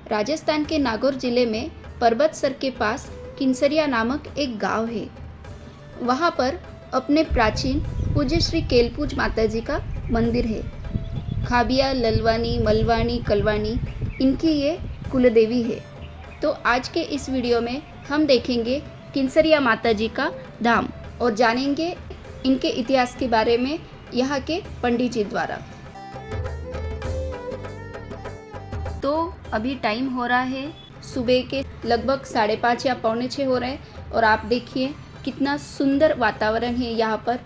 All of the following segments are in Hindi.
राजस्थान के नागौर जिले में पर्वतसर के पास किन्सरिया नामक एक गांव है। वहां पर अपने प्राचीन पूज्य श्री केलपूज माताजी का मंदिर है। खाबिया, ललवानी, मलवानी, कलवानी इनकी ये कुलदेवी है। तो आज के इस वीडियो में हम देखेंगे किन्सरिया माताजी का धाम और जानेंगे इनके इतिहास के बारे में यहाँ के पंडित जी द्वारा। तो अभी टाइम हो रहा है सुबह के लगभग 5:30 या 5:45 हो रहे हैं और आप देखिए कितना सुंदर वातावरण है। यहाँ पर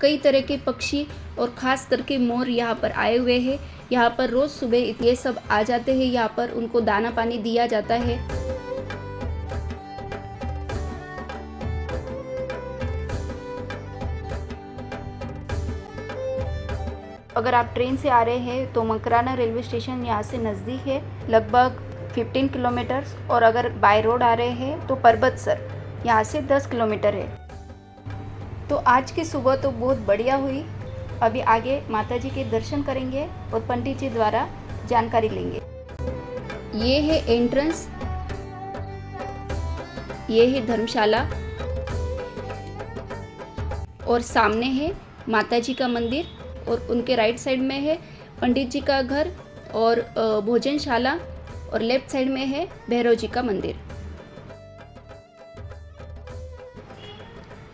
कई तरह के पक्षी और ख़ास करके मोर यहाँ पर आए हुए हैं। यहाँ पर रोज़ सुबह ये सब आ जाते हैं। यहाँ पर उनको दाना पानी दिया जाता है। अगर आप ट्रेन से आ रहे हैं तो मकराना रेलवे स्टेशन यहाँ से नज़दीक है, लगभग 15 किलोमीटर्स। और अगर बाय रोड आ रहे हैं तो पर्वतसर यहाँ से 10 किलोमीटर है। तो आज की सुबह तो बहुत बढ़िया हुई। अभी आगे माताजी के दर्शन करेंगे और पंडित जी द्वारा जानकारी लेंगे। ये है एंट्रेंस, ये है धर्मशाला और सामने है माताजी का मंदिर और उनके राइट साइड में है पंडित जी का घर और भोजनशाला और लेफ्ट साइड में है भैरव जी का मंदिर।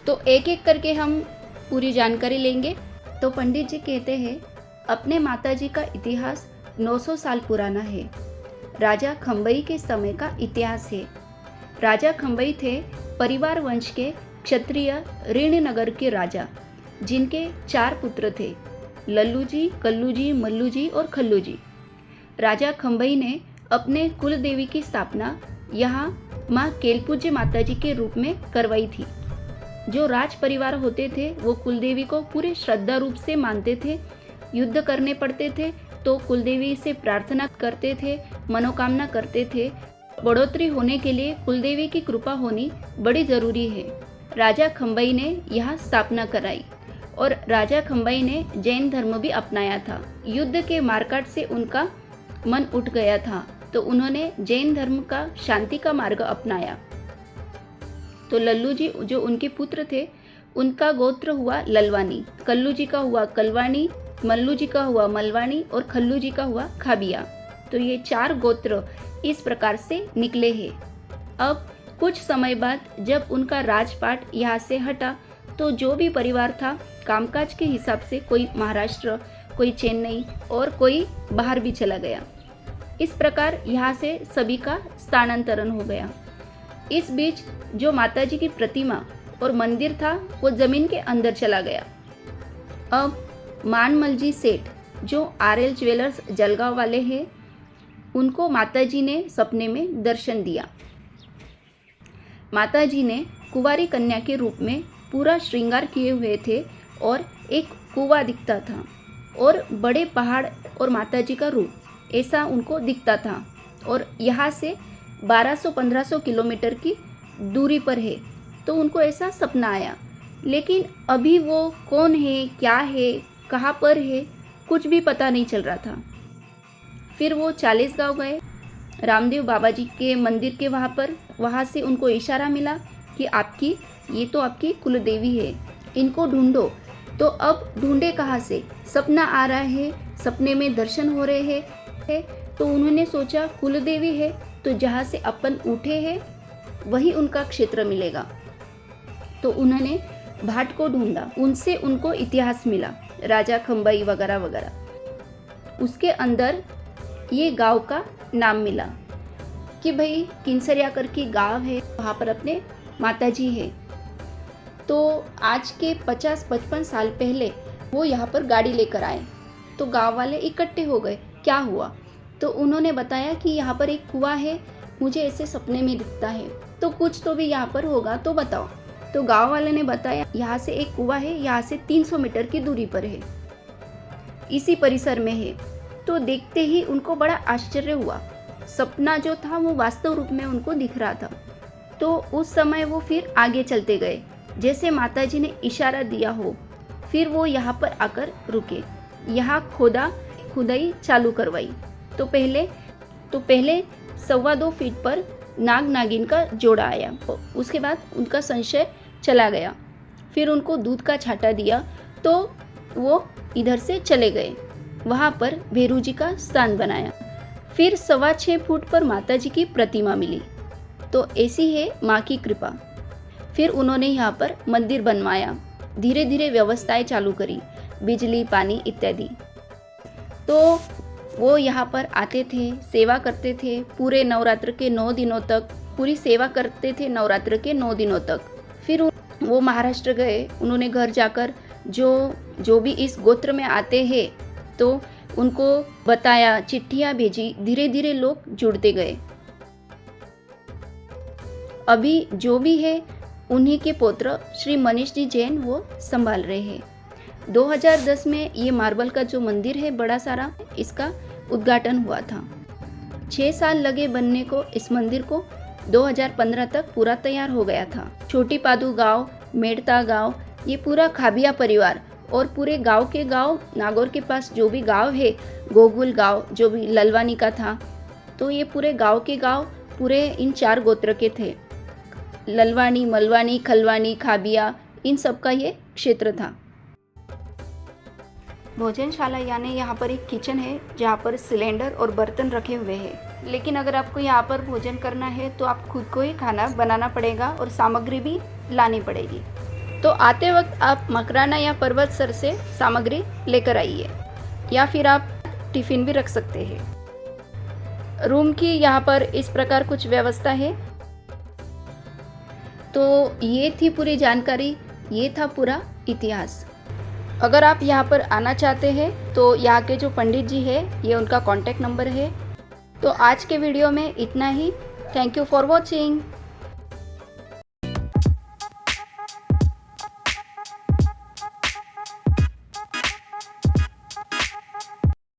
तो एक एक करके हम पूरी जानकारी लेंगे। तो पंडित जी कहते हैं अपने माताजी का इतिहास 900 साल पुराना है। राजा खंबई के समय का इतिहास है। राजा खंबई थे परिवार वंश के क्षत्रिय ऋणनगर के राजा, जिनके 4 पुत्र थे, लल्लू जी, कल्लू जी, मल्लू जी और खल्लू जी। राजा खंबई ने अपने कुल देवी की स्थापना यहाँ माँ केलपूज्य माताजी के रूप में करवाई थी। जो राज परिवार होते थे वो कुलदेवी को पूरे श्रद्धा रूप से मानते थे। युद्ध करने पड़ते थे तो कुलदेवी से प्रार्थना करते थे, मनोकामना करते थे। बढ़ोतरी होने के लिए कुलदेवी की कृपा होनी बड़ी जरूरी है। राजा खंबई ने यहाँ स्थापना कराई और राजा खंबई ने जैन धर्म भी अपनाया था। युद्ध के मारकाट से उनका मन उठ गया था तो उन्होंने जैन धर्म का शांति का मार्ग अपनाया। तो लल्लू जी जो उनके पुत्र थे उनका गोत्र हुआ ललवानी, कल्लू जी का हुआ कलवानी, मल्लू जी का हुआ मलवानी और खल्लू जी का हुआ खाबिया। तो ये 4 गोत्र इस प्रकार से निकले हैं। अब कुछ समय बाद जब उनका राजपाट यहाँ से हटा तो जो भी परिवार था कामकाज के हिसाब से कोई महाराष्ट्र, कोई चेन्नई और कोई बाहर भी चला गया। इस प्रकार यहाँ से सभी का स्थानांतरण हो गया। इस बीच जो माताजी की प्रतिमा और मंदिर था वो जमीन के अंदर चला गया। अब मानमलजी सेठ जो RL ज्वेलर्स जलगांव वाले हैं उनको माताजी ने सपने में दर्शन दिया। माताजी ने कुंवारी कन्या के रूप में पूरा श्रृंगार किए हुए थे और एक कुआं दिखता था और बड़े पहाड़ और माताजी का रूप ऐसा उनको दिखता था। और यहाँ से 1200-1500 किलोमीटर की दूरी पर है। तो उनको ऐसा सपना आया, लेकिन अभी वो कौन है, क्या है, कहाँ पर है, कुछ भी पता नहीं चल रहा था। फिर वो 40 गांव गए रामदेव बाबा जी के मंदिर के वहाँ से उनको इशारा मिला कि ये तो आपकी कुलदेवी है, इनको ढूंढो। तो अब ढूंढे कहाँ से, सपना आ रहा है, सपने में दर्शन हो रहे हैं। तो उन्होंने सोचा कुलदेवी है तो जहाँ से अपन उठे हैं वही उनका क्षेत्र मिलेगा। तो उन्होंने भाट को ढूंढा, उनसे उनको इतिहास मिला, राजा खंबई वगैरह वगैरह। उसके अंदर ये गांव का नाम मिला कि भाई किन्सरिया करके गांव है, वहाँ पर अपने माताजी है। तो आज के 50-55 साल पहले वो यहाँ पर गाड़ी लेकर आए तो गांव वाले इकट्ठे हो गए, क्या हुआ। तो उन्होंने बताया कि यहाँ पर एक कुआं है, मुझे ऐसे सपने में दिखता है, तो कुछ तो भी यहाँ पर होगा, तो बताओ। तो गांव वाले ने बताया यहाँ से एक कुआं है, यहाँ से 300 मीटर की दूरी पर है, इसी परिसर में है। तो देखते ही उनको बड़ा आश्चर्य हुआ, सपना जो था वो वास्तव रूप में उनको दिख रहा था। तो उस समय वो फिर आगे चलते गए, जैसे माताजी ने इशारा दिया हो। फिर वो यहाँ पर आकर रुके, यहाँ खुदाई चालू करवाई। तो पहले 2.25 फीट पर नाग नागिन का जोड़ा आया। उसके बाद उनका संशय चला गया। फिर उनको दूध का छाटा दिया तो वो इधर से चले गए। वहाँ पर भैरू जी का स्थान बनाया। फिर 6.25 फुट पर माता जी की प्रतिमा मिली। तो ऐसी है माँ की कृपा। फिर उन्होंने यहाँ पर मंदिर बनवाया। धीरे धीरे व्यवस्थाएं चालू करी, बिजली, पानी इत्यादि। तो वो यहाँ पर आते थे, सेवा करते थे पूरे नवरात्र के 9 दिनों तक, पूरी सेवा करते थे नवरात्र के 9 दिनों तक। फिर वो महाराष्ट्र गए। उन्होंने घर जाकर जो भी इस गोत्र में आते हैं तो उनको बताया, चिट्ठियाँ भेजी। धीरे धीरे लोग जुड़ते गए। अभी जो भी है उन्हीं के पुत्र श्री मनीष जी जैन वो संभाल रहे हैं। 2010 में ये मार्बल का जो मंदिर है बड़ा सारा, इसका उद्घाटन हुआ था। 6 साल लगे बनने को इस मंदिर को। 2015 तक पूरा तैयार हो गया था। छोटी पादू गांव, मेड़ता गांव, ये पूरा खाबिया परिवार और पूरे गांव के गांव, नागौर के पास जो भी गांव है, गोगुल गांव जो भी ललवानी का था, तो ये पूरे गांव के गांव पूरे इन 4 गोत्र के थे। ललवानी, मलवानी, खलवानी, खाबिया, इन सब का ये क्षेत्र था। भोजनशाला यानी यहाँ पर एक किचन है जहाँ पर सिलेंडर और बर्तन रखे हुए हैं। लेकिन अगर आपको यहाँ पर भोजन करना है तो आप खुद को ही खाना बनाना पड़ेगा और सामग्री भी लानी पड़ेगी। तो आते वक्त आप मकराना या पर्वतसर से सामग्री लेकर आइए, या फिर आप टिफ़िन भी रख सकते हैं। रूम की यहाँ पर इस प्रकार कुछ व्यवस्था है। तो ये थी पूरी जानकारी, ये था पूरा इतिहास। अगर आप यहाँ पर आना चाहते हैं तो यहाँ के जो पंडित जी है, ये उनका कॉन्टैक्ट नंबर है। तो आज के वीडियो में इतना ही। Thank you for watching.